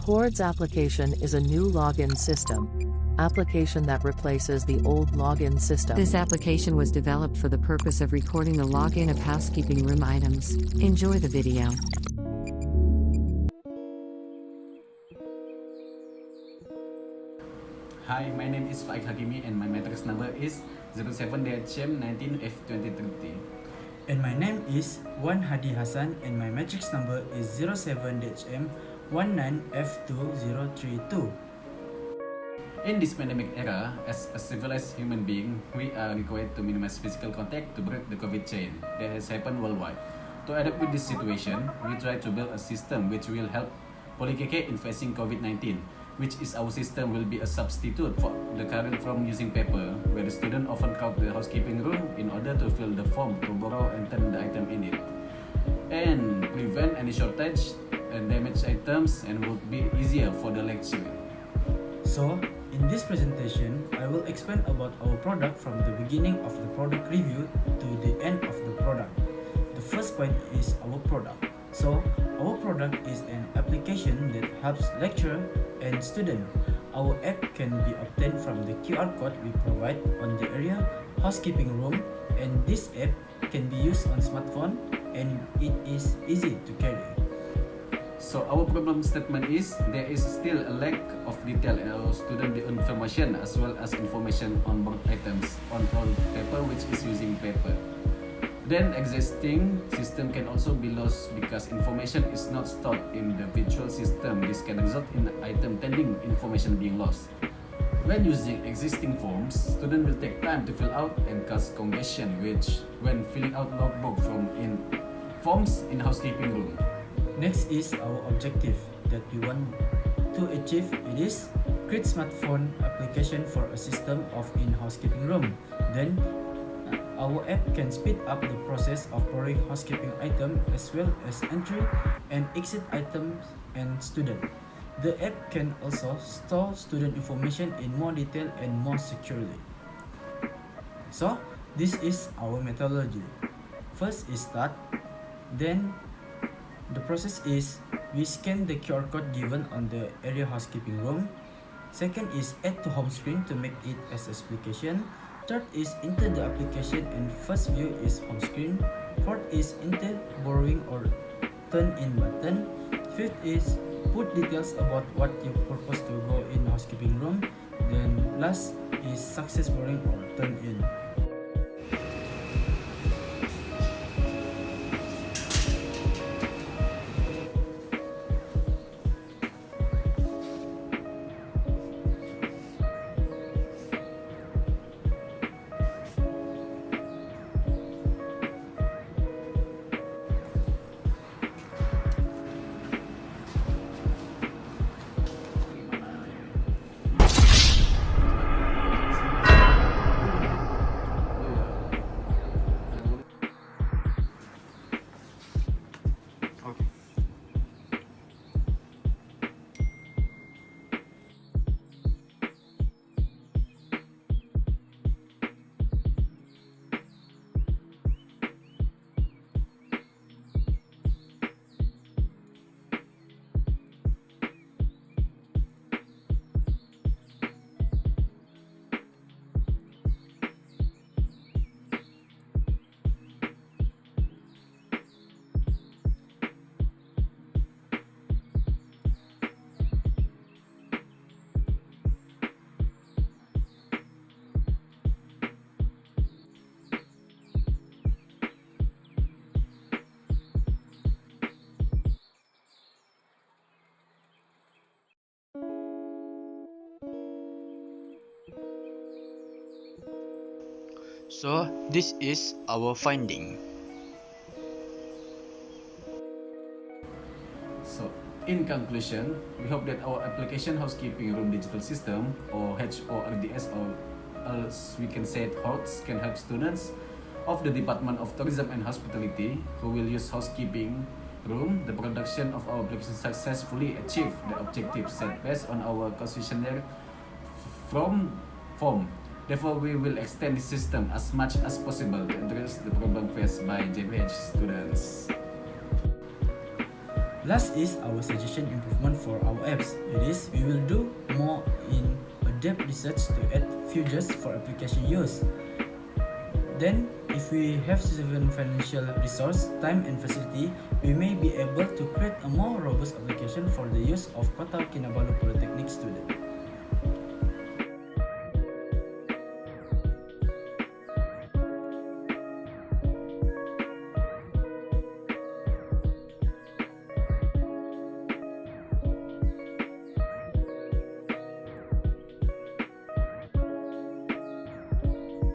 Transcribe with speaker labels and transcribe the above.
Speaker 1: H.O.R.D.S application is a new login system application that replaces the old login system.
Speaker 2: This application was developed for the purpose of recording the login of housekeeping room items. Enjoy the video.
Speaker 3: Hi, my name is Housekeeping and my matrix number is 07-19F2030.
Speaker 4: And my name is Wan Hadi Hassan and my matrix number is 07-19F2032.
Speaker 3: In this pandemic era, as a civilized human being, we are required to minimize physical contact to break the COVID chain that has happened worldwide. To adapt with this situation, we try to build a system which will help PolyKK in facing COVID-19, which is our system will be a substitute for the current form using paper, where the student often crowd the housekeeping room in order to fill the form to borrow and turn the item in it, and prevent any shortage and damaged items, and would be easier for the lecture.
Speaker 4: So, in this presentation, I will explain about our product from the beginning of the product review to the end of the product. The first point is our product. So, our product is an application that helps lecturer and student. Our app can be obtained from the QR code we provide on the area housekeeping room, and this app can be used on smartphone and it is easy to carry.
Speaker 3: So our problem statement is there is still a lack of detail in our student information as well as information on board items on all paper which is using paper. Then existing system can also be lost because information is not stored in the virtual system. This can result in item tending information being lost. When using existing forms, student will take time to fill out and cause congestion which when filling out logbook from in forms in housekeeping room.
Speaker 4: Next is our objective that we want to achieve. It is create smartphone application for a system of in housekeeping room. Then our app can speed up the process of borrowing housekeeping item as well as entry and exit items and student. The app can also store student information in more detail and more securely. So this is our methodology. First is start, then the process is we scan the QR code given on the area housekeeping room. Second is add to home screen to make it as application. Third is enter the application and first view is home screen. Fourth is enter borrowing or turn in button. Fifth is put details about what you purpose to go in housekeeping room. Then last is success borrowing or turn in.
Speaker 5: So this is our finding.
Speaker 3: So in conclusion, we hope that our application housekeeping room digital system or H.O.R.D.S or as we can say it H.O.R.D.S can help students of the Department of Tourism and Hospitality who will use housekeeping room. The production of our application successfully achieved the objective set based on our questionnaire from form. Therefore, we will extend the system as much as possible to address the problem faced by JPH students.
Speaker 4: Last is our suggestion improvement for our apps. It is, we will do more in depth research to add features for application use. Then, if we have sufficient financial resource, time and facility, we may be able to create a more robust application for the use of Kota Kinabalu Polytechnic students.